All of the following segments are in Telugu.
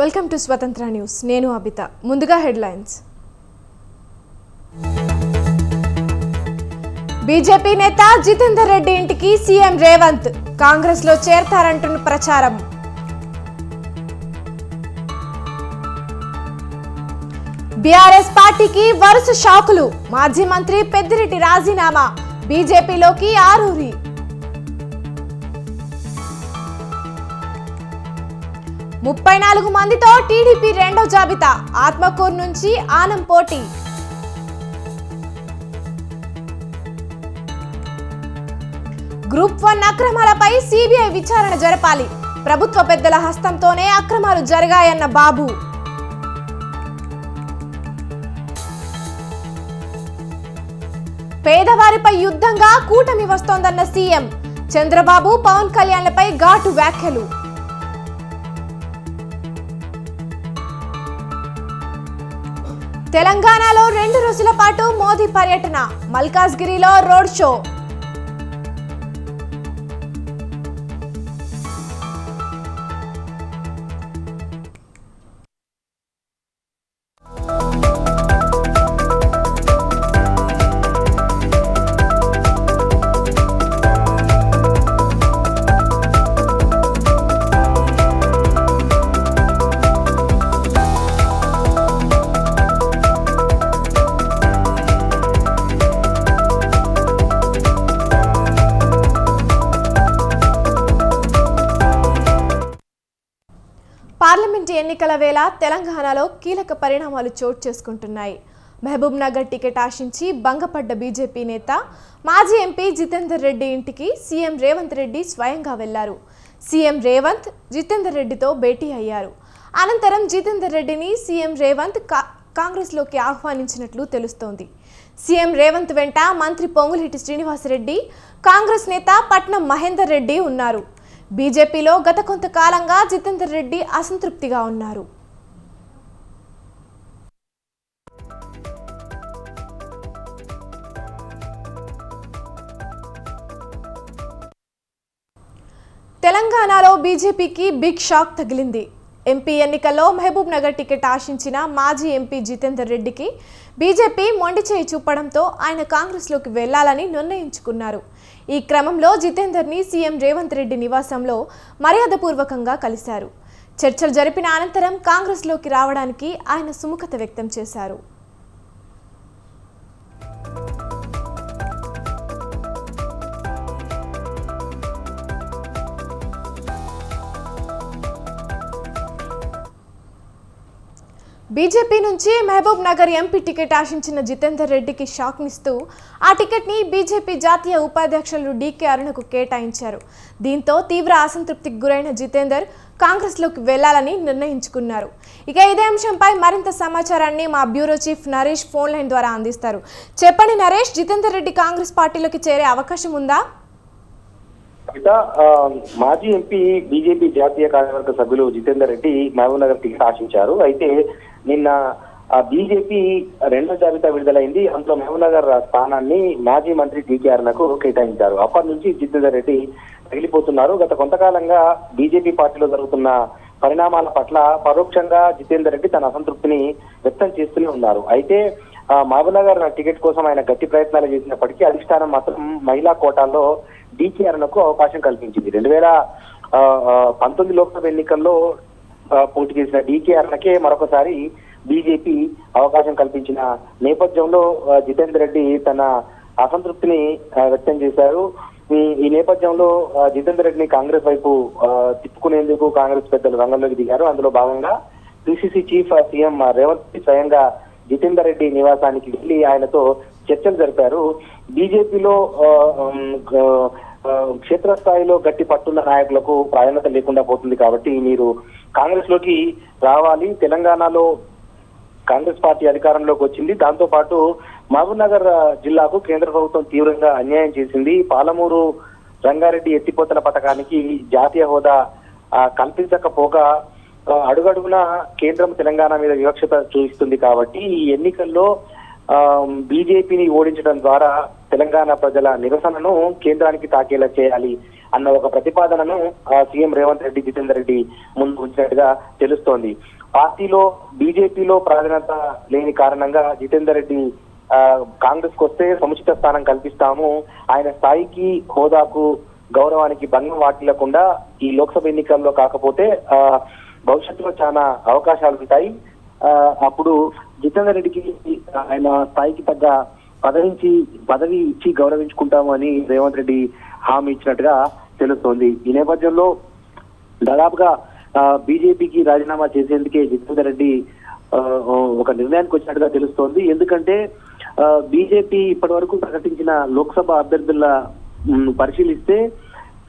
వెల్కమ్ టు స్వతంత్ర న్యూస్. నేను అబిత. ముందుగా హెడ్లైన్స్. బీజేపీ నేత జితేందర్ రెడ్డి ఇంటికి సీఎం రేవంత్ కాంగ్రెస్ లో చేరతారంటున్న ప్రచారం. బీఆర్ఎస్ పార్టీకి వరుస షాకులు. మాజీ మంత్రి పెద్దిరెడ్డి రాజీనామా. బీజేపీలోకి ఆరూరి. 34 మందితో టీడీపీ రెండో జాబితా. ఆత్మకూరు నుంచి ఆనం పోటీ. గ్రూప్ 1 అక్రమాలపై సిబిఐ విచారణ జరపాలి. ప్రభుత్వ పెద్దల హస్తంతోనే అక్రమాలు జరిగాయన్న బాబు. పేదవారిపై యుద్ధంగా కూటమి వస్తోందన్న సీఎం. చంద్రబాబు పవన్ కళ్యాణ్లపై ఘాటు వ్యాఖ్యలు. తెలంగాణలో 2 రోజుల పాటు మోదీ పర్యటన. మల్కాజ్గిరిలో రోడ్ షో. పార్లమెంట్ ఎన్నికల వేళ తెలంగాణలో కీలక పరిణామాలు చోటు చేసుకుంటున్నాయి. మహబూబ్ నగర్ టికెట్ ఆశించి భంగపడ్డ బీజేపీ నేత మాజీ ఎంపీ జితేందర్ రెడ్డి ఇంటికి సీఎం రేవంత్ రెడ్డి స్వయంగా వెళ్లారు. సీఎం రేవంత్ జితేందర్ రెడ్డితో భేటీ అయ్యారు. అనంతరం జితేందర్ రెడ్డిని సీఎం రేవంత్ కాంగ్రెస్లోకి ఆహ్వానించినట్లు తెలుస్తోంది. సీఎం రేవంత్ వెంట మంత్రి పొంగులేటి శ్రీనివాసరెడ్డి, కాంగ్రెస్ నేత పట్నం మహేందర్ రెడ్డి ఉన్నారు. బీజేపీలో గత కొంతకాలంగా జితేందర్ రెడ్డి అసంతృప్తిగా ఉన్నారు. తెలంగాణలో బీజేపీకి బిగ్ షాక్ తగిలింది. ఎంపీ ఎన్నికల్లో మహబూబ్ నగర్ టికెట్ ఆశించిన మాజీ ఎంపీ జితేందర్ రెడ్డికి బీజేపీ మొండి చేయి చూపడంతో ఆయన కాంగ్రెస్లోకి వెళ్లాలని నిర్ణయించుకున్నారు. ఈ క్రమంలో జితేందర్ని సీఎం రేవంత్ రెడ్డి నివాసంలో మర్యాదపూర్వకంగా కలిశారు. చర్చలు జరిపిన అనంతరం కాంగ్రెస్లోకి రావడానికి ఆయన సుముఖత వ్యక్తం చేశారు. బీజేపీ నుంచి మహబూబ్ నగర్ ఎంపీ టికెట్ ఆశించిన జితేందర్ రెడ్డికి షాక్నిస్తూ ఆ టికెట్ని బీజేపీ జాతీయ ఉపాధ్యక్షులు డీకే అరుణకు కేటాయించారు. దీంతో తీవ్ర అసంతృప్తికి గురైన జితేందర్ కాంగ్రెస్లోకి వెళ్లాలని నిర్ణయించుకున్నారు. ఇక ఇదే అంశంపై మరింత సమాచారాన్ని మా bureau chief Naresh phone line ద్వారా అందిస్తారు. చెప్పండి నరేష్, జితేందర్ రెడ్డి కాంగ్రెస్ పార్టీలోకి చేరే అవకాశం ఉందా? మాజీ ఎంపీ బీజేపీ జాతీయ కార్యవర్గ సభ్యులు జితేందర్ రెడ్డి మహబూబ్ నగర్ టికెట్ ఆశించారు. అయితే నిన్న బీజేపీ రెండో జాబితా విడుదలైంది. అందులో మహబూబ్ నగర్ స్థానాన్ని మాజీ మంత్రి డీకే అరుణకు కేటాయించారు. అప్పటి నుంచి జితేందర్ రెడ్డి తగిలిపోతున్నారు. గత కొంతకాలంగా బీజేపీ పార్టీలో జరుగుతున్న పరిణామాల పట్ల పరోక్షంగా జితేందర్ రెడ్డి తన అసంతృప్తిని వ్యక్తం చేస్తూనే ఉన్నారు. అయితే మహబూబ్ నగర్ టికెట్ కోసం ఆయన గట్టి ప్రయత్నాలు చేసినప్పటికీ అధిష్టానం మాత్రం మహిళా కోటాలో డీకే అరుణకు అవకాశం కల్పించింది. 2019 లోక్సభ ఎన్నికల్లో పోటీ చేసిన డీకే అరుణకే మరొకసారి బీజేపీ అవకాశం కల్పించిన నేపథ్యంలో జితేందర్ రెడ్డి తన అసంతృప్తిని వ్యక్తం చేశారు. ఈ నేపథ్యంలో జితేందర్ రెడ్డిని కాంగ్రెస్ వైపు తిప్పుకునేందుకు కాంగ్రెస్ పెద్దలు రంగంలోకి దిగారు. అందులో భాగంగా పిసిసి చీఫ్ సీఎం రేవంత్ స్వయంగా జితేందర్ రెడ్డి నివాసానికి వెళ్లి ఆయనతో చర్చలు జరిపారు. బీజేపీలో క్షేత్రస్థాయిలో గట్టి పట్టున్న నాయకులకు ప్రాధాన్యత లేకుండా పోతుంది కాబట్టి మీరు కాంగ్రెస్ లోకి రావాలి. తెలంగాణలో కాంగ్రెస్ పార్టీ అధికారంలోకి వచ్చింది. దాంతో పాటు మహబూబ్ నగర్ జిల్లాకు కేంద్ర ప్రభుత్వం తీవ్రంగా అన్యాయం చేసింది. పాలమూరు రంగారెడ్డి ఎత్తిపోతల పథకానికి జాతీయ హోదా కల్పించకపోగా అడుగడుగున కేంద్రం తెలంగాణ మీద వివక్షత చూపిస్తుంది. కాబట్టి ఈ ఎన్నికల్లో బీజేపీని ఓడించడం ద్వారా తెలంగాణ ప్రజల నిరసనను కేంద్రానికి తాకేలా చేయాలి అన్న ఒక ప్రతిపాదనను సీఎం రేవంత్ రెడ్డి జితేందర్ రెడ్డి ముందు ఉంచినట్టుగా తెలుస్తోంది. పార్టీలో బీజేపీలో ప్రాధాన్యత లేని కారణంగా జితేందర్ రెడ్డి కాంగ్రెస్ కు వస్తే సముచిత స్థానం కల్పిస్తాము, ఆయన స్థాయికి హోదాకు గౌరవానికి భంగం వాటిల్లకుండా ఈ లోక్సభ ఎన్నికల్లో కాకపోతే భవిష్యత్తులో చాలా అవకాశాలు ఉంటాయి, అప్పుడు జితేందర్ రెడ్డికి ఆయన స్థాయికి తగ్గ పదవి ఇచ్చి గౌరవించుకుంటాము అని రేవంత్ రెడ్డి హామీ ఇచ్చినట్టుగా తెలుస్తోంది. ఈ నేపథ్యంలో దాదాపుగా బీజేపీకి రాజీనామా చేసేందుకే జితేందర్ రెడ్డి ఒక నిర్ణయానికి వచ్చినట్టుగా తెలుస్తోంది. ఎందుకంటే బీజేపీ ఇప్పటి వరకు ప్రకటించిన లోక్సభ అభ్యర్థుల పరిశీలిస్తే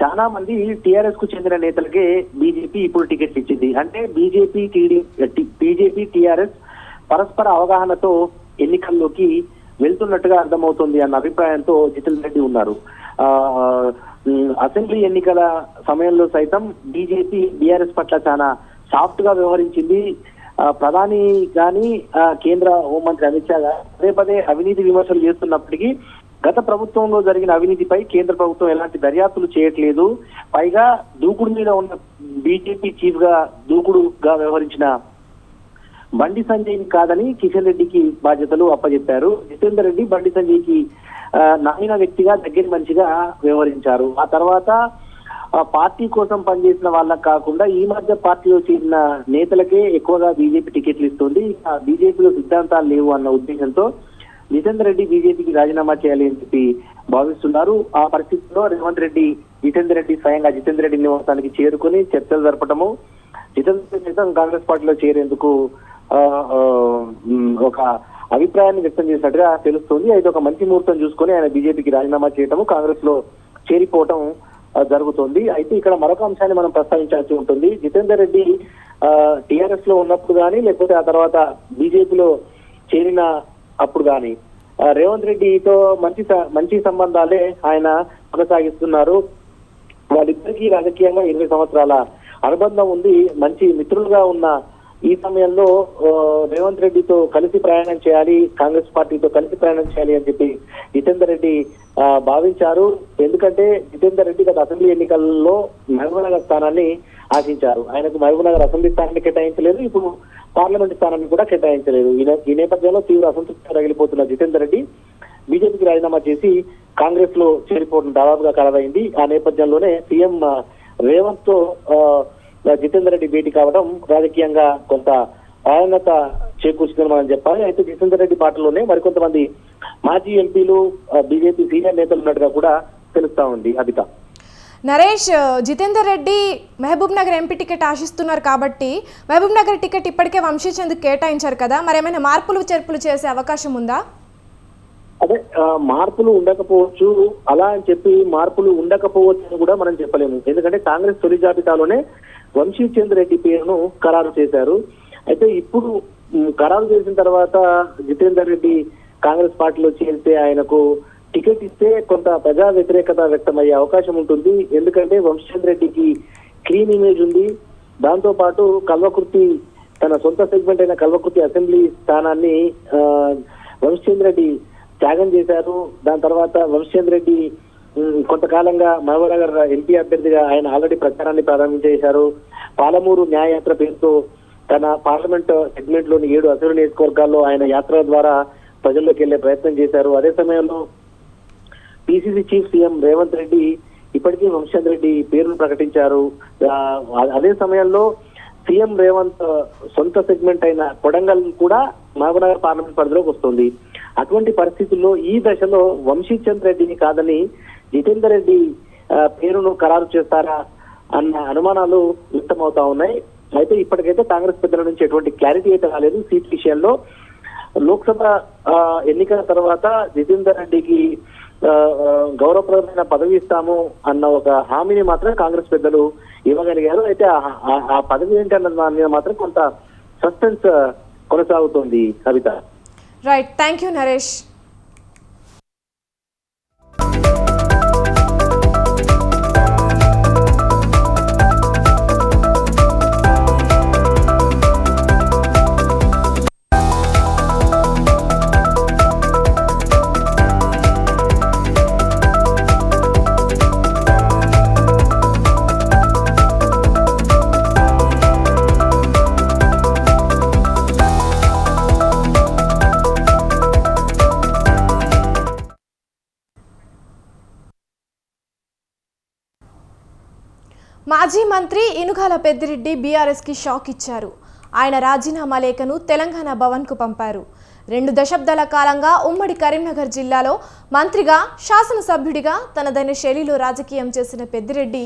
చాలా మంది టీఆర్ఎస్ కు చెందిన నేతలకే బీజేపీ ఇప్పుడు టికెట్లు ఇచ్చింది. అంటే బీజేపీ టీఆర్ఎస్ పరస్పర అవగాహనతో ఎన్నికల్లోకి వెళ్తున్నట్టుగా అర్థమవుతుంది అన్న అభిప్రాయంతో జితేందర్ రెడ్డి ఉన్నారు. అసెంబ్లీ ఎన్నికల సమయంలో సైతం బీజేపీ బీఆర్ఎస్ పట్ల చాలా సాఫ్ట్ గా వ్యవహరించింది. ప్రధాని గాని కేంద్ర హోంమంత్రి అమిత్ షా పదే పదే అవినీతి విమర్శలు చేస్తున్నప్పటికీ గత ప్రభుత్వంలో జరిగిన అవినీతిపై కేంద్ర ప్రభుత్వం ఎలాంటి దర్యాప్తులు చేయట్లేదు. పైగా దూకుడు మీద ఉన్న బీజేపీ చీఫ్ గా దూకుడుగా వ్యవహరించిన బండి సంజయ్ కాదని కిషన్ రెడ్డికి బాధ్యతలు అప్పచెప్పారు. జితేందర్ రెడ్డి బండి సంజయ్కి నమ్మిన వ్యక్తిగా దగ్గర మనిషిగా వ్యవహరించారు. ఆ తర్వాత పార్టీ కోసం పనిచేసిన వాళ్ళకి కాకుండా ఈ మధ్య పార్టీలో చేరిన నేతలకే ఎక్కువగా బీజేపీ టికెట్లు ఇస్తుంది. బీజేపీలో సిద్ధాంతాలు లేవు అన్న ఉద్దేశంతో జితేందర్ రెడ్డి బీజేపీకి రాజీనామా చేయాలి అని చెప్పి భావిస్తున్నారు. ఆ పరిస్థితిలో రేవంత్ రెడ్డి జితేందర్ రెడ్డి స్వయంగా జితేందర్ రెడ్డి నివాసానికి చేరుకుని చర్చలు జరపటము, జితేందర్ రెడ్డి కాంగ్రెస్ పార్టీలో చేరేందుకు ఒక అభిప్రాయాన్ని వ్యక్తం చేసినట్టుగా తెలుస్తుంది. అయితే ఒక మంచి ముహూర్తం చూసుకొని ఆయన బీజేపీకి రాజీనామా చేయటము, కాంగ్రెస్ లో చేరిపోవటం జరుగుతుంది. అయితే ఇక్కడ మరొక అంశాన్ని మనం ప్రస్తావించాల్సి ఉంటుంది. జితేందర్ రెడ్డి టిఆర్ఎస్ లో ఉన్నప్పుడు కానీ లేకపోతే ఆ తర్వాత బీజేపీలో చేరిన అప్పుడు కానీ రేవంత్ రెడ్డితో మంచి సంబంధాలే ఆయన కొనసాగిస్తున్నారు. వాళ్ళిద్దరికీ రాజకీయంగా 20 సంవత్సరాల అనుబంధం ఉంది. మంచి మిత్రులుగా ఉన్న ఈ సమయంలో రేవంత్ రెడ్డితో కలిసి ప్రయాణం చేయాలి, కాంగ్రెస్ పార్టీతో కలిసి ప్రయాణం చేయాలి అని చెప్పి జితేందర్ రెడ్డి భావించారు. ఎందుకంటే జితేందర్ రెడ్డి గత అసెంబ్లీ ఎన్నికల్లో మహబూబ్నగర్ స్థానాన్ని ఆశించారు. ఆయనకు మహబూబ్నగర్ అసెంబ్లీ స్థానాన్ని కేటాయించలేదు, ఇప్పుడు పార్లమెంట్ స్థానాన్ని కూడా కేటాయించలేదు. ఈ నేపథ్యంలో తీవ్ర అసంతృప్తిగా రగిలిపోతున్న జితేందర్ రెడ్డి బీజేపీకి రాజీనామా చేసి కాంగ్రెస్ లో చేరిపోవడం దాదాపుగా ఖరారైంది. ఆ నేపథ్యంలోనే సీఎం రేవంత్ తో జితేందర్ రెడ్డి భేటీ కావడం రాజకీయంగా కొంత ప్రాధాన్యత చేకూర్చుందని మనం చెప్పాలి. అయితే జితేందర్ రెడ్డి పార్టీలోనే మరికొంతమంది మాజీ ఎంపీలు బీజేపీ సీనియర్ నేతలు ఉన్నట్టుగా కూడా తెలుస్తా ఉంది. అబిత, నరేష్, జితేందర్ రెడ్డి మహబూబ్ నగర్ ఎంపీ టికెట్ ఆశిస్తున్నారు కాబట్టి మహబూబ్ నగర్ టికెట్ ఇప్పటికే వంశీచంద్కు కేటాయించారు కదా, మరి ఏమైనా మార్పులు చేర్పులు చేసే అవకాశం ఉందా? అదే మార్పులు ఉండకపోవచ్చు, అలా అని చెప్పి మార్పులు ఉండకపోవచ్చు అని కూడా మనం చెప్పలేము. ఎందుకంటే కాంగ్రెస్ తొలి జాబితాలోనే వంశీచంద్ర రెడ్డి పేరును ఖరారు చేశారు. అయితే ఇప్పుడు ఖరారు చేసిన తర్వాత జితేందర్ రెడ్డి కాంగ్రెస్ పార్టీలో చేరితే ఆయనకు టికెట్ ఇస్తే కొంత ప్రజా వ్యతిరేకత వ్యక్తమయ్యే అవకాశం ఉంటుంది. ఎందుకంటే వంశీచంద్ర రెడ్డికి క్లీన్ ఇమేజ్ ఉంది. దాంతో పాటు కల్వకుర్తి తన సొంత సెగ్మెంట్ అయిన కల్వకుర్తి అసెంబ్లీ స్థానాన్ని వంశీచంద్ర రెడ్డి త్యాగం చేశారు. దాని తర్వాత వంశీచంద్ర రెడ్డి కొంతకాలంగా మహబూబ్నగర్ ఎంపీ అభ్యర్థిగా ఆయన ఆల్రెడీ ప్రచారాన్ని ప్రారంభించేశారు. పాలమూరు న్యాయయాత్ర పేరుతో తన పార్లమెంట్ సెగ్మెంట్ లోని 7 అసెంబ్లీ నియోజకవర్గాల్లో ఆయన యాత్ర ద్వారా ప్రజల్లోకి వెళ్లే ప్రయత్నం చేశారు. అదే సమయంలో PCC chief CM Revanth Reddy ఇప్పటికీ వంశీచంద్ర రెడ్డి పేరును ప్రకటించారు. అదే సమయంలో సీఎం రేవంత్ సొంత సెగ్మెంట్ అయిన కొడంగల్ కూడా మహబూబ్నగర్ పార్లమెంట్ పరిధిలోకి వస్తుంది. అటువంటి పరిస్థితుల్లో ఈ దశలో వంశీచంద్ర రెడ్డిని కాదని జితేందర్ రెడ్డి పేరును ఖరారు చేస్తారా అన్న అనుమానాలు వ్యక్తమవుతా ఉన్నాయి. అయితే ఇప్పటికైతే కాంగ్రెస్ పెద్దల నుంచి ఎటువంటి క్లారిటీ అయితే రాలేదు సీట్ విషయంలో. లోక్సభ ఎన్నికల తర్వాత జితేందర్ రెడ్డికి గౌరవప్రదమైన పదవి ఇస్తాము అన్న ఒక హామీని మాత్రం కాంగ్రెస్ పెద్దలు ఇవ్వగలిగారు. అయితే ఆ పదవి ఏంటన్న దాని మీద మాత్రం కొంత సస్పెన్స్ కొనసాగుతోంది. కవిత, రైట్, థ్యాంక్ యూ నరేష్. మాజీ మంత్రి ఇనుగాల పెద్దిరెడ్డి బీఆర్ఎస్కి షాక్ ఇచ్చారు. ఆయన రాజీనామా లేఖను తెలంగాణ భవన్కు పంపారు. 2 దశాబ్దాల కాలంగా ఉమ్మడి కరీంనగర్ జిల్లాలో మంత్రిగా, శాసనసభ్యుడిగా తనదైన శైలిలో రాజకీయం చేసిన పెద్దిరెడ్డి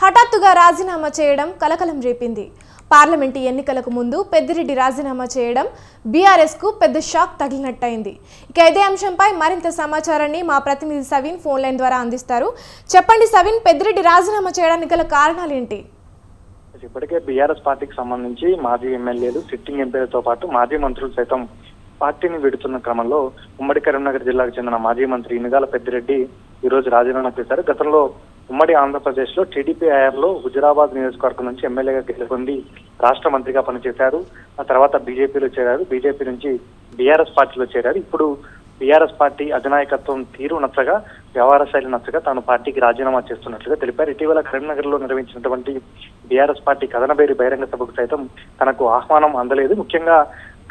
హఠాత్తుగా రాజీనామా చేయడం కలకలం రేపింది. పార్లమెంటు ఎన్నికలకు ముందు పెద్దిరెడ్డి రాజీనామా చేయడం బీఆర్ఎస్కు పెద్ద షాక్ తగిలినట్టయింది. ఇక ఇదే అంశంపై మరింత సమాచారాన్ని మా ప్రతినిధి సవిన్ ఫోన్ లైన్ ద్వారా అందిస్తారు. చెప్పండి సవిన్, పెద్దిరెడ్డి రాజీనామా చేయడానికి గల కారణాలు ఏంటి? ఇప్పటికే బీఆర్ఎస్ పార్టీకి సంబంధించి మాజీ ఎమ్మెల్యేలు, సిట్టింగ్ ఎంపీలతో పాటు మాజీ మంత్రులు సైతం పార్టీని విడుతున్న క్రమంలో ఉమ్మడి కరీంనగర్ జిల్లాకు చెందిన మాజీ మంత్రి ఇనుగాల పెద్దిరెడ్డి ఈ రోజు రాజీనామా చేశారు. గతంలో ఉమ్మడి ఆంధ్రప్రదేశ్ లో టీడీపీ హయాంలో హుజురాబాద్ నియోజకవర్గం నుంచి ఎమ్మెల్యేగా గెలుపొంది రాష్ట్ర మంత్రిగా పనిచేశారు. ఆ తర్వాత బీజేపీలో చేరారు. బీజేపీ నుంచి బీఆర్ఎస్ పార్టీలో చేరారు. ఇప్పుడు బీఆర్ఎస్ పార్టీ అధినాయకత్వం తీరు నచ్చగా, వ్యవహార శైలి నచ్చగా తాను పార్టీకి రాజీనామా చేస్తున్నట్లుగా తెలిపారు. ఇటీవల కరీంనగర్ లో నిర్వహించినటువంటి బీఆర్ఎస్ పార్టీ కథనబేరి బహిరంగ సభకు సైతం తనకు ఆహ్వానం అందలేదు. ముఖ్యంగా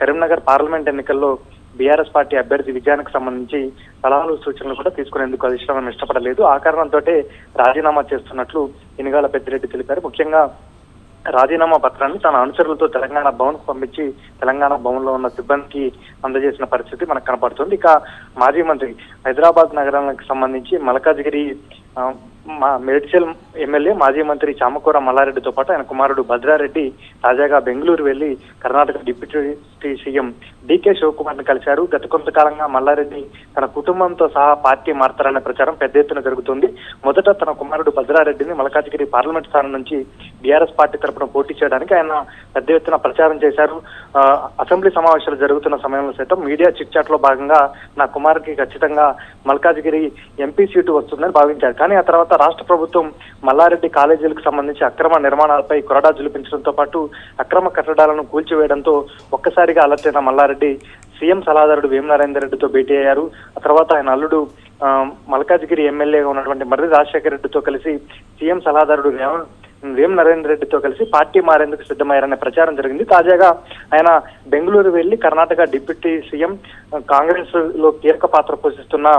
కరీంనగర్ పార్లమెంట్ ఎన్నికల్లో బీఆర్ఎస్ పార్టీ అభ్యర్థి విజయానికి సంబంధించి సలహాలు, సూచనలు కూడా తీసుకునేందుకు అధిష్టానం ఇష్టపడలేదు. ఆ కారణంతో రాజీనామా చేస్తున్నట్లు ఇనుగాల పెద్దిరెడ్డి తెలిపారు. ముఖ్యంగా రాజీనామా పత్రాన్ని తన అనుచరులతో తెలంగాణ భవన్ కు పంపించి తెలంగాణ భవన్ లో ఉన్న సిబ్బందికి అందజేసిన పరిస్థితి మనకు కనపడుతుంది. ఇక మాజీ మంత్రి హైదరాబాద్ నగరానికి సంబంధించి మల్కాజ్గిరి మేడ్చల్ ఎమ్మెల్యే మాజీ మంత్రి చామకూర మల్లారెడ్డితో పాటు ఆయన కుమారుడు భద్రారెడ్డి తాజాగా బెంగళూరు వెళ్లి Karnataka deputy CM DK Shivakumar ని కలిశారు. గత కొంతకాలంగా మల్లారెడ్డి తన కుటుంబంతో సహా పార్టీ మారతారనే ప్రచారం పెద్ద ఎత్తున జరుగుతుంది. మొదట తన కుమారుడు భద్రారెడ్డిని మల్కాజ్గిరి పార్లమెంట్ స్థానం నుంచి బీఆర్ఎస్ పార్టీ తరఫున పోటీ చేయడానికి ఆయన పెద్ద ఎత్తున ప్రచారం చేశారు. అసెంబ్లీ సమావేశాలు జరుగుతున్న సమయంలో సైతం మీడియా చిట్ చాట్ లో భాగంగా నా కుమారుడికి ఖచ్చితంగా మల్కాజ్గిరి ఎంపీ సీటు వస్తుందని భావించారు. కానీ ఆ తర్వాత రాష్ట్ర ప్రభుత్వం మల్లారెడ్డి కాలేజీలకు సంబంధించి అక్రమ నిర్మాణాలపై కొరడా జులిపించడంతో పాటు అక్రమ కట్టడాలను కూల్చివేయడంతో ఒక్కసారిగా అలర్ట్ అయిన మల్లారెడ్డి సీఎం సలహాదారుడు వేం నరేందర్ రెడ్డితో భేటీ అయ్యారు. ఆ తర్వాత ఆయన అల్లుడు మల్కాజ్గిరి ఎమ్మెల్యేగా ఉన్నటువంటి మర్రి రాజశేఖర రెడ్డితో కలిసి సీఎం సలహాదారుడు వేం నరేందర్ రెడ్డితో కలిసి పార్టీ మారేందుకు సిద్ధమయ్యారనే ప్రచారం జరిగింది. తాజాగా ఆయన బెంగళూరు వెళ్లి కర్ణాటక డిప్యూటీ సీఎం, కాంగ్రెస్ లో కీలక పాత్ర పోషిస్తున్న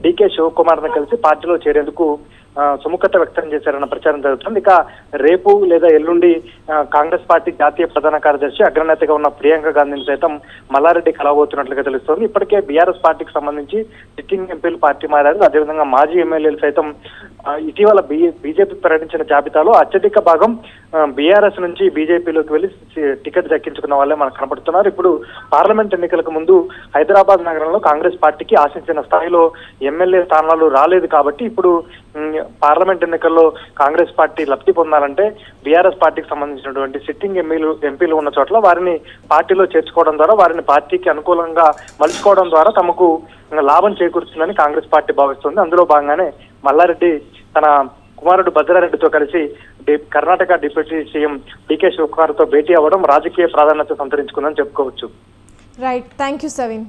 డీకే శివకుమార్ ని కలిసి పార్టీలో చేరేందుకు సుముఖత వ్యక్తం చేశారన్న ప్రచారం జరుగుతుంది. ఇక రేపు లేదా ఎల్లుండి కాంగ్రెస్ పార్టీ జాతీయ ప్రధాన కార్యదర్శి, అగ్రనేతగా ఉన్న ప్రియాంక గాంధీని సైతం మల్లారెడ్డి కలవబోతున్నట్లుగా తెలుస్తోంది. ఇప్పటికే బీఆర్ఎస్ పార్టీకి సంబంధించి సిట్టింగ్ ఎంపీలు పార్టీ మారారు. అదేవిధంగా మాజీ ఎమ్మెల్యేలు సైతం ఇటీవల బీజేపీ ప్రకటించిన జాబితాలో అత్యధిక భాగం బీఆర్ఎస్ నుంచి బీజేపీలోకి వెళ్లి టికెట్ దక్కించుకున్న వాళ్ళే మనకు కనపడుతున్నారు. ఇప్పుడు పార్లమెంట్ ఎన్నికలకు ముందు హైదరాబాద్ నగరంలో కాంగ్రెస్ పార్టీకి ఆశించిన స్థాయిలో ఎమ్మెల్యే స్థానాలు రాలేదు. కాబట్టి ఇప్పుడు పార్లమెంట్ ఎన్నికల్లో కాంగ్రెస్ పార్టీ లబ్ధి పొందాలంటే బీఆర్ఎస్ పార్టీకి సంబంధించినటువంటి సిట్టింగ్ ఎంపీలు ఉన్న చోట్ల వారిని పార్టీలో చేర్చుకోవడం ద్వారా, వారిని పార్టీకి అనుకూలంగా మలుచుకోవడం ద్వారా తమకు లాభం చేకూరుతుందని కాంగ్రెస్ పార్టీ భావిస్తుంది. అందులో భాగంగానే మల్లారెడ్డి తన కుమారుడు భద్రారెడ్డితో కలిసి Karnataka deputy CM DK Shivakumar తో భేటీ అవ్వడం రాజకీయ ప్రాధాన్యత సంతరించుకుందని చెప్పుకోవచ్చు. Right, thank you Savin.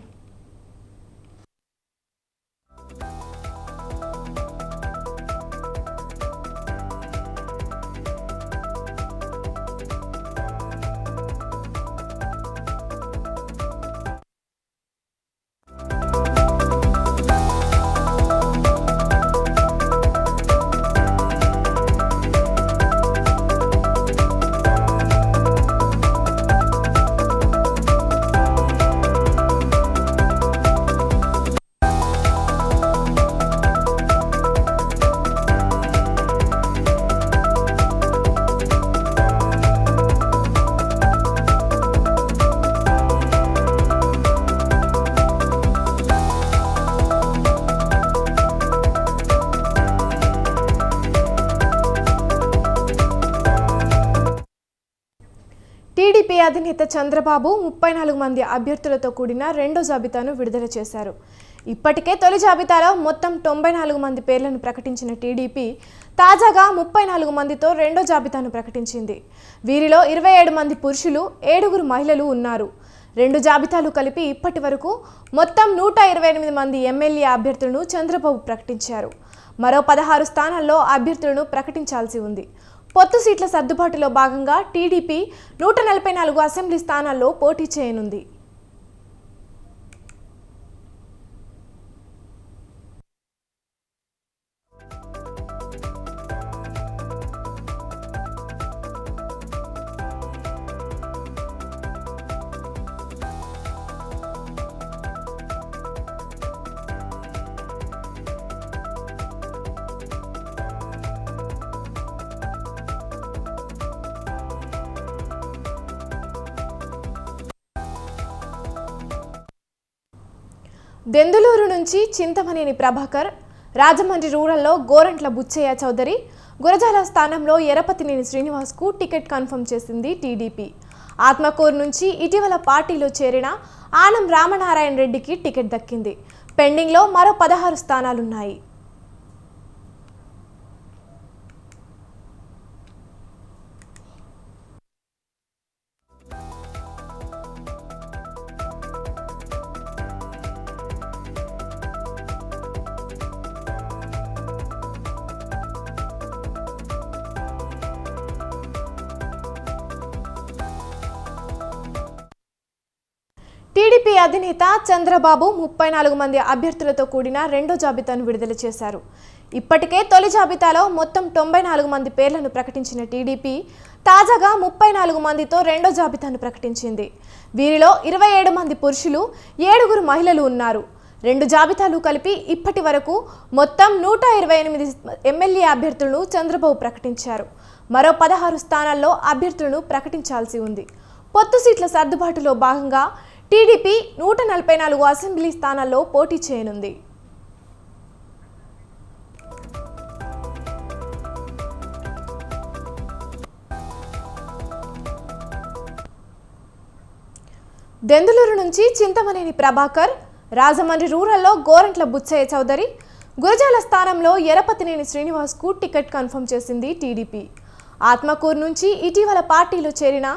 TDP అధినేత చంద్రబాబు 34 మంది అభ్యర్థులతో కూడిన రెండో జాబితాను విడుదల చేశారు. ఇప్పటికే తొలి జాబితాలో మొత్తం 94 మంది పేర్లను ప్రకటించిన టీడీపీ తాజాగా 34 మందితో రెండో జాబితాను ప్రకటించింది. వీరిలో 27 మంది పురుషులు, 7 మహిళలు ఉన్నారు. రెండు జాబితాలు కలిపి ఇప్పటి వరకు మొత్తం 128 మంది ఎమ్మెల్యే అభ్యర్థులను చంద్రబాబు ప్రకటించారు. మరో 16 స్థానాల్లో అభ్యర్థులను ప్రకటించాల్సి ఉంది. పొత్తు సీట్ల సర్దుబాటులో భాగంగా టీడీపీ 144 అసెంబ్లీ స్థానాల్లో పోటీ చేయనుంది. దెందులూరు నుంచి చింతమనేని ప్రభాకర్, రాజమండ్రి రూరల్లో గోరంట్ల బుచ్చయ్య చౌదరి, గురజాల స్థానంలో ఎరపతినేని శ్రీనివాస్కు టికెట్ కన్ఫర్మ్ చేసింది టీడీపీ. ఆత్మకూరు నుంచి ఇటీవల పార్టీలో చేరిన ఆనం రామనారాయణ రెడ్డికి టికెట్ దక్కింది. పెండింగ్లో మరో 16 స్థానాలున్నాయి. టీడీపీ అధినేత చంద్రబాబు 34 మంది అభ్యర్థులతో కూడిన రెండో జాబితాను విడుదల చేశారు. ఇప్పటికే తొలి జాబితాలో మొత్తం 94 మంది పేర్లను ప్రకటించిన టీడీపీ తాజాగా 34 మందితో రెండో జాబితాను ప్రకటించింది. వీరిలో 27 మంది పురుషులు, 7 మహిళలు ఉన్నారు. రెండు జాబితాలు కలిపి ఇప్పటి వరకు మొత్తం 128 ఎమ్మెల్యే అభ్యర్థులను చంద్రబాబు ప్రకటించారు. మరో 16 స్థానాల్లో అభ్యర్థులను ప్రకటించాల్సి ఉంది. పొత్తు సీట్ల సర్దుబాటులో భాగంగా టీడీపీ 144 అసెంబ్లీ స్థానాల్లో పోటీ చేయనుంది. దెందులూరు నుంచి చింతమనేని ప్రభాకర్, రాజమండ్రి రూరల్లో గోరంట్ల బుచ్చయ్య చౌదరి, గురజాల స్థానంలో ఎరపతినేని శ్రీనివాస్కు టికెట్ కన్ఫర్మ్ చేసింది టీడీపీ. ఆత్మకూరు నుంచి ఇటీవల పార్టీలో చేరిన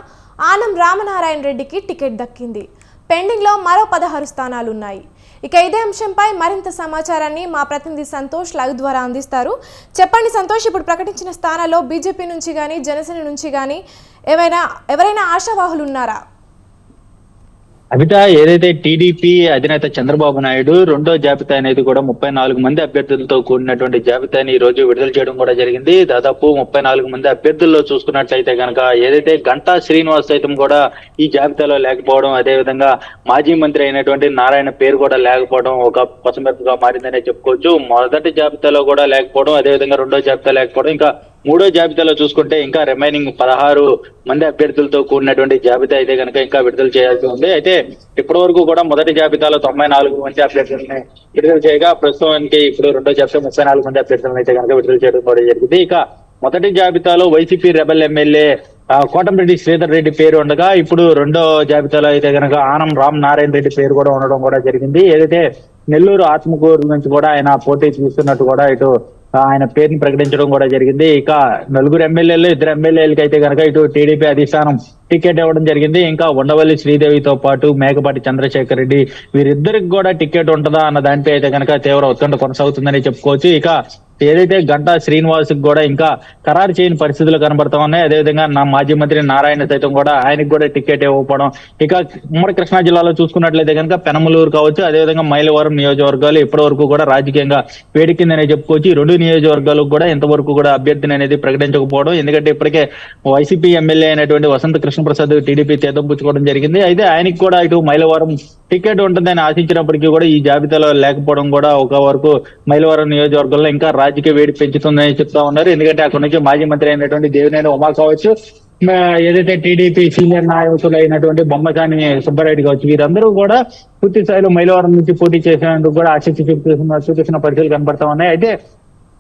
ఆనం రామనారాయణ రెడ్డికి టికెట్ దక్కింది. పెండింగ్లో మరో 16 స్థానాలున్నాయి. ఇక ఇదే అంశంపై మరింత సమాచారాన్ని మా ప్రతినిధి సంతోష్ లైవ్ ద్వారా అందిస్తారు. చెప్పండి సంతోష్, ఇప్పుడు ప్రకటించిన స్థానాల్లో బీజేపీ నుంచి కానీ జనసేన నుంచి కానీ ఎవరైనా ఆశావాహులు ఉన్నారా? అవిత, ఏదైతే టీడీపీ అధినేత చంద్రబాబు నాయుడు రెండో జాబితా అనేది కూడా 34 మంది అభ్యర్థులతో కూడినటువంటి జాబితాని ఈ రోజు విడుదల చేయడం కూడా జరిగింది. దాదాపు 34 మంది అభ్యర్థుల్లో చూసుకున్నట్లయితే కనుక ఏదైతే గంటా శ్రీనివాస్ సైతం కూడా ఈ జాబితాలో లేకపోవడం, అదేవిధంగా మాజీ మంత్రి అయినటువంటి నారాయణ పేరు కూడా లేకపోవడం ఒక పసమెత్తగా మారిందనే చెప్పుకోవచ్చు. మొదటి జాబితాలో కూడా లేకపోవడం, అదేవిధంగా రెండో జాబితా లేకపోవడం, ఇంకా మూడో జాబితాలో చూసుకుంటే ఇంకా రిమైనింగ్ 16 మంది అభ్యర్థులతో కూడినటువంటి జాబితా అయితే కనుక ఇంకా విడుదల చేయాల్సి ఉంది. అయితే ఇప్పటి వరకు కూడా మొదటి జాబితాలో 94 మంది అభ్యర్థులని విడుదల చేయగా ప్రస్తుతానికి ఇప్పుడు రెండో జాబితా 34 మంది అభ్యర్థులను అయితే కనుక విడుదల చేయడం కూడా జరిగింది. ఇక మొదటి జాబితాలో YCP rebel MLA Kotamreddy Sridhar Reddy పేరు ఉండగా ఇప్పుడు రెండో జాబితాలో అయితే కనుక ఆనం రామ్ నారాయణ రెడ్డి పేరు కూడా ఉండడం కూడా జరిగింది. ఏదైతే నెల్లూరు ఆత్మకూరు నుంచి కూడా ఆయన పోటీ చూస్తున్నట్టు కూడా ఇటు ఆయన పేరుని ప్రకటించడం కూడా జరిగింది. ఇక 4 ఎమ్మెల్యేలు 2 ఎమ్మెల్యేలకి అయితే కనుక ఇటు టీడీపీ అధిష్టానం టికెట్ ఇవ్వడం జరిగింది. ఇంకా ఉండవల్లి శ్రీదేవితో పాటు మేకపాటి చంద్రశేఖర్ రెడ్డి వీరిద్దరికి కూడా టికెట్ ఉంటుందా అన్న దానిపై అయితే కనుక తీవ్ర ఉత్కంఠ కొనసాగుతుందని చెప్పుకోవచ్చు. ఇక ఏదైతే గంటా శ్రీనివాస్ కూడా ఇంకా ఖరారు చేయని పరిస్థితులు కనబడతా ఉన్నాయి. అదేవిధంగా మాజీ మంత్రి నారాయణ సైతం కూడా ఆయనకు కూడా టికెట్ ఇవ్వకపోవడం. ఇక ఉమ్మడి కృష్ణా జిల్లాలో చూసుకున్నట్లయితే కనుక పెనమలూరు కావచ్చు, అదేవిధంగా మైలవరం నియోజకవర్గాలు ఇప్పటి వరకు కూడా రాజకీయంగా వేడికిందనే చెప్పుకోవచ్చు. ఈ రెండు నియోజకవర్గాలకు కూడా ఇంతవరకు కూడా అభ్యర్థిని అనేది ప్రకటించకపోవడం, ఎందుకంటే ఇప్పటికే వైసీపీ ఎమ్మెల్యే అయినటువంటి వసంత కృష్ణప్రసాద్ టీడీపీ చేతపుచ్చుకోవడం జరిగింది. అయితే ఆయనకి కూడా ఇటు మైలవరం టికెట్ ఉంటుందని ఆశించినప్పటికీ కూడా ఈ జాబితాలో లేకపోవడం కూడా ఒక వరకు మైలవరం నియోజకవర్గంలో ఇంకా రాజకీయ వేడి పెంచుతుందని చెప్తా ఉన్నారు. ఎందుకంటే అక్కడ నుంచి మాజీ మంత్రి అయినటువంటి దేవినేని ఉమా కావచ్చు, ఏదైతే టీడీపీ సీనియర్ నాయకులు అయినటువంటి బొమ్మసాని సుబ్బారెడ్డి కావచ్చు, వీరందరూ కూడా పూర్తి స్థాయిలో మైలవరం నుంచి పోటీ చేసేందుకు కూడా ఆసక్తి చూపిస్తున్న పరిస్థితులు కనబడతా ఉన్నాయి. అయితే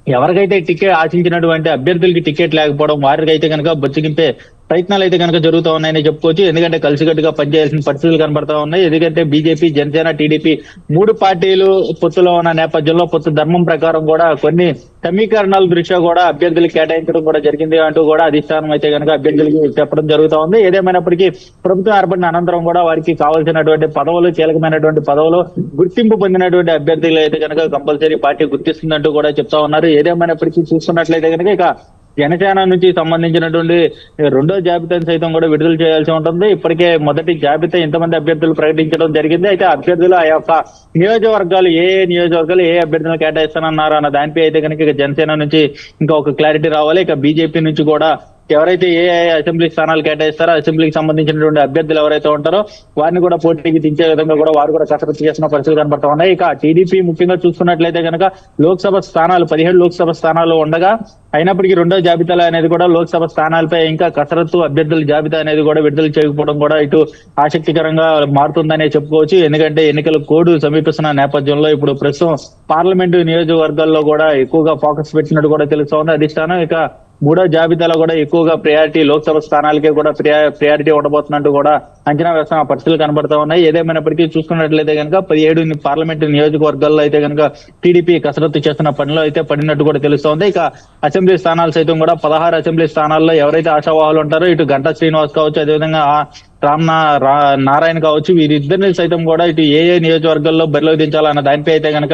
ఎవరికైతే టికెట్ ఆశించినటువంటి అభ్యర్థులకి టికెట్ లేకపోవడం, వారికి అయితే కనుక బొచ్చిగింపే ప్రయత్నాలు అయితే కనుక జరుగుతూ ఉన్నాయని చెప్పుకోవచ్చు. ఎందుకంటే కలిసికట్టుగా పనిచేయాల్సిన పరిస్థితులు కనబడతా ఉన్నాయి. ఎందుకంటే బీజేపీ, జనసేన, టీడీపీ 3 పార్టీలు పొత్తులో ఉన్న నేపథ్యంలో పొత్తు ధర్మం ప్రకారం కూడా కొన్ని సమీకరణాల దృష్ట్యా కూడా అభ్యర్థులకు కేటాయించడం కూడా జరిగింది అంటూ కూడా అధిష్టానం అయితే కనుక అభ్యర్థులకి చెప్పడం జరుగుతూ ఉంది. ఏదేమైనప్పటికీ ప్రభుత్వం ఏర్పడిన అనంతరం కూడా వారికి కావాల్సినటువంటి పదవులు, కీలకమైనటువంటి పదవులు గుర్తింపు పొందినటువంటి అభ్యర్థులు అయితే కనుక కంపల్సరీ పార్టీ గుర్తిస్తుందంటూ కూడా చెప్తా ఉన్నారు. ఏదేమైనప్పటికీ చూసుకున్నట్లయితే కనుక ఇక జనసేన నుంచి సంబంధించినటువంటి రెండో జాబితాను సైతం కూడా విడుదల చేయాల్సి ఉంటుంది. ఇప్పటికే మొదటి జాబితా ఇంతమంది అభ్యర్థులు ప్రకటించడం జరిగింది. అయితే అభ్యర్థులు ఆ యొక్క నియోజకవర్గాలు ఏ అభ్యర్థులను కేటాయిస్తానన్నారు అన్న దానిపై అయితే కనుక ఇక జనసేన నుంచి ఇంకా ఒక క్లారిటీ రావాలి. ఇక బీజేపీ నుంచి కూడా ఎవరైతే ఏ అసెంబ్లీ స్థానాలు కేటాయిస్తారో అసెంబ్లీకి సంబంధించినటువంటి అభ్యర్థులు ఎవరైతే ఉంటారో వారిని కూడా పోటీకి దించే విధంగా కూడా వారు కూడా కసరత్తు చేసిన పరిస్థితులు కనబడతా ఉన్నాయి. ఇక టీడీపీ ముఖ్యంగా చూసుకున్నట్లయితే కనుక లోక్సభ స్థానాలు 17 లోక్సభ స్థానాలు ఉండగా అయినప్పటికీ రెండో జాబితాలో అనేది కూడా లోక్సభ స్థానాలపై ఇంకా కసరత్తు అభ్యర్థుల జాబితా అనేది కూడా విడుదల చేయకపోవడం కూడా ఇటు ఆసక్తికరంగా మారుతుందనే చెప్పుకోవచ్చు. ఎందుకంటే ఎన్నికల కోడ్ సమీపిస్తున్న నేపథ్యంలో ఇప్పుడు ప్రస్తుతం పార్లమెంటు నియోజకవర్గాల్లో కూడా ఎక్కువగా ఫోకస్ పెట్టినట్టు కూడా తెలుస్తోంది అధిష్టానం. ఇక మూడో జాబితాలో కూడా ఎక్కువగా ప్రయారిటీ లోక్సభ స్థానాలకే కూడా ప్రయారిటీ ఉండబోతున్నట్టు కూడా అంచనా వేస్తున్న పరిస్థితులు కనబడతా ఉన్నాయి. ఏదేమైనప్పటికీ చూసుకున్నట్లయితే కనుక 17 పార్లమెంటు నియోజకవర్గాల్లో అయితే కనుక టీడీపీ కసరత్తు చేస్తున్న పనిలో అయితే పడినట్టు కూడా తెలుస్తోంది. ఇక అసెంబ్లీ స్థానాలు సైతం కూడా 16 అసెంబ్లీ స్థానాల్లో ఎవరైతే ఆశావాహులు ఉంటారో ఇటు గంటా శ్రీనివాస్ కావచ్చు, అదేవిధంగా నారాయణ కావచ్చు, వీరిద్దరిని సైతం కూడా ఇటు ఏ నియోజకవర్గాల్లో బరిలో దించాలన్న దానిపై అయితే కనుక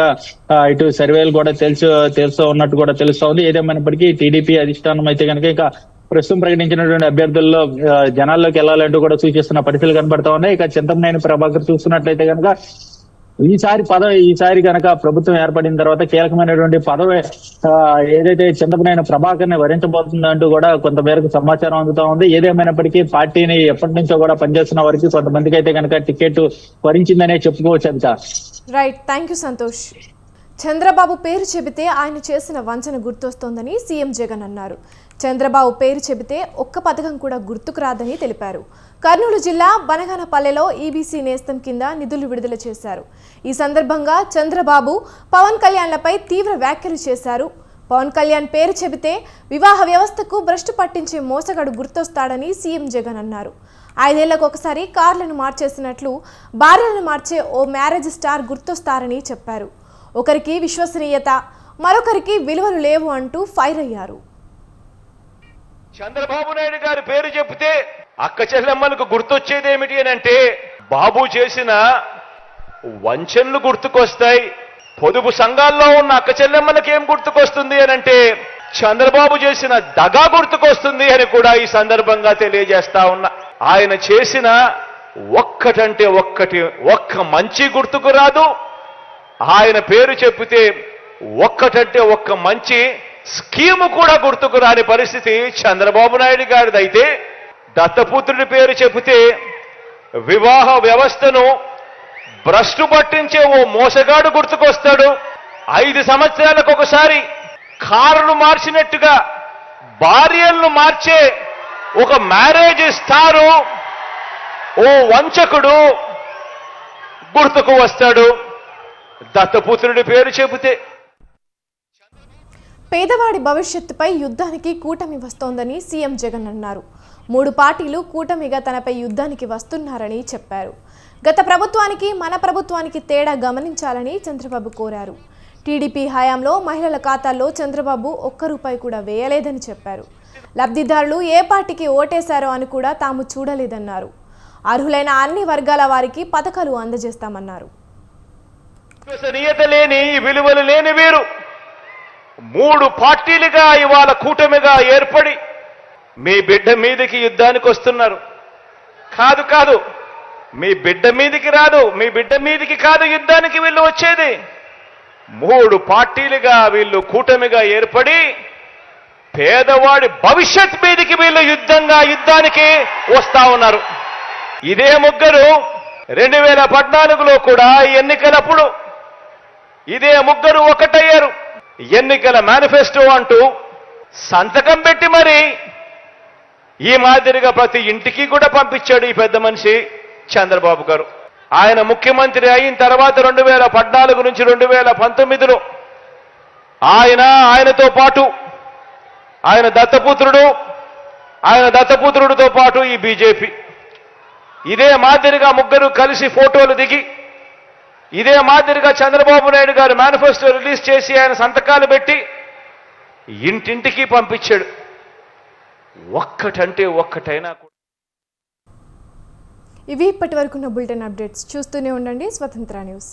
ఇటు సర్వేలు కూడా తెలుస్తూ ఉన్నట్టు కూడా తెలుస్తోంది. ఏదేమైనప్పటికీ టీడీపీ అధిష్టానం అయితే కనుక ఇక ప్రస్తుతం ప్రకటించినటువంటి అభ్యర్థుల్లో జనాల్లోకి వెళ్లాలంటూ కూడా సూచిస్తున్న పరిస్థితులు కనబడతా ఉన్నాయి. ఇక చింతమనేని ప్రభాకర్ చూస్తున్నట్లయితే కనుక ఈసారి కనుక ప్రభుత్వం ఏర్పడిన తర్వాత కీలకమైనటువంటి పదవి ఏదైతే చింతమనేని ప్రభాకర్ ని వరించబోతుందంటూ కూడా కొంతమేరకు సమాచారం అందుతా ఉంది. ఏదేమైనప్పటికీ పార్టీని ఎప్పటి నుంచో కూడా పనిచేస్తున్న వారికి కొంతమందికి అయితే కనుక టికెట్ వరించిందనే చెప్పుకోవచ్చు. అంతా right, thank you Santosh. Chandrababu పేరు చెబితే ఆయన చేసిన వంచన గుర్తొస్తోందని సీఎం జగన్ అన్నారు. చంద్రబాబు పేరు చెబితే ఒక్క పథకం కూడా గుర్తుకు రాదని తెలిపారు. కర్నూలు జిల్లా బనగానపల్లెలో ఈబీసీ నేస్తం కింద నిధులు విడుదల చేశారు. ఈ సందర్భంగా చంద్రబాబు పవన్ కళ్యాణ్లపై తీవ్ర వ్యాఖ్యలు చేశారు. పవన్ కళ్యాణ్ పేరు చెబితే వివాహ వ్యవస్థకు భ్రష్టు పట్టించే మోసగాడు గుర్తొస్తాడని సీఎం జగన్ అన్నారు. 5 ఏళ్లకు ఒకసారి కార్లను మార్చేసినట్లు భార్యలను మార్చే ఓ మ్యారేజ్ స్టార్ గుర్తొస్తారని చెప్పారు. ఒకరికి విశ్వసనీయత, మరొకరికి విలువలు లేవు అంటూ ఫైర్ అయ్యారు. చంద్రబాబు నాయుడు గారి పేరు చెప్తే అక్క చెల్లెమ్మలకు గుర్తొచ్చేది ఏమిటి అని అంటే బాబు చేసిన వంచనలు గుర్తుకొస్తాయి. పొదుపు సంఘాల్లో ఉన్న అక్క చెల్లెమ్మలకు ఏం గుర్తుకొస్తుంది అని అంటే చంద్రబాబు చేసిన దగా గుర్తుకొస్తుంది అని కూడా ఈ సందర్భంగా తెలియజేస్తా ఉన్నా. ఆయన చేసిన ఒక్కటంటే ఒక్క మంచి గుర్తుకు రాదు. ఆయన పేరు చెప్పితే ఒక్కటంటే ఒక్క మంచి స్కీము కూడా గుర్తుకు రాని పరిస్థితి చంద్రబాబు నాయుడు గారిదైతే దత్తపుత్రుడి పేరు చెబితే వివాహ వ్యవస్థను భ్రష్టు పట్టించే ఓ మోసగాడు గుర్తుకొస్తాడు. 5 సంవత్సరాలకు ఒకసారి కారును మార్చినట్టుగా భార్యలను మార్చే ఒక మ్యారేజ్ స్టారు ఓ వంచకుడు గుర్తుకు వస్తాడు దత్తపుత్రుడి పేరు చెబితే. పేదవాడి భవిష్యత్తుపై యుద్ధానికి కూటమి వస్తోందని సీఎం జగన్ అన్నారు. 3 పార్టీలు కూటమిగా తనపై యుద్ధానికి వస్తున్నారని చెప్పారు. గత ప్రభుత్వానికి మన ప్రభుత్వానికి తేడా గమనించాలని చంద్రబాబు కోరారు. టీడీపీ హయాంలో మహిళల ఖాతాల్లో చంద్రబాబు ఒక్క రూపాయి కూడా వేయలేదని చెప్పారు. లబ్ధిదారులు ఏ పార్టీకి ఓటేశారో అని కూడా తాము చూడలేదన్నారు. అర్హులైన అన్ని వర్గాల వారికి పథకాలు అందజేస్తామన్నారు. విశ్వసనీయత లేని, విలువలు లేని వీరు 3 పార్టీలుగా ఇవాళ కూటమిగా ఏర్పడి మీ బిడ్డ మీదకి యుద్ధానికి వస్తున్నారు. కాదు, మీ బిడ్డ మీదకి రాదు, మీ బిడ్డ మీదకి కాదు యుద్ధానికి వీళ్ళు వచ్చేది. 3 పార్టీలుగా వీళ్ళు కూటమిగా ఏర్పడి పేదవాడి భవిష్యత్ మీదకి వీళ్ళు యుద్ధానికి వస్తా ఉన్నారు. ఇదే ముగ్గురు 2014లో కూడా ఎన్నికలప్పుడు ఇదే ముగ్గురు ఒకటయ్యారు. ఎన్నికల మేనిఫెస్టో అంటూ సంతకం పెట్టి మరి ఈ మాదిరిగా ప్రతి ఇంటికి కూడా పంపించాడు ఈ పెద్ద మనిషి చంద్రబాబు గారు. ఆయన ముఖ్యమంత్రి అయిన తర్వాత 2014 నుంచి 2019లో ఆయనతో పాటు ఆయన దత్తపుత్రుడితో పాటు ఈ బీజేపీ ఇదే మాదిరిగా ముగ్గురు కలిసి ఫోటోలు దిగి ఇదే మాదిరిగా చంద్రబాబు నాయుడు గారు మేనిఫెస్టో రిలీజ్ చేసి ఆయన సంతకాలు పెట్టి ఇంటింటికి పంపించాడు. ఒక్కటంటే ఒక్కటైనా. ఇవి ఇప్పటి వరకున్న బులెటిన్ అప్డేట్స్. చూస్తూనే ఉండండి స్వతంత్ర న్యూస్.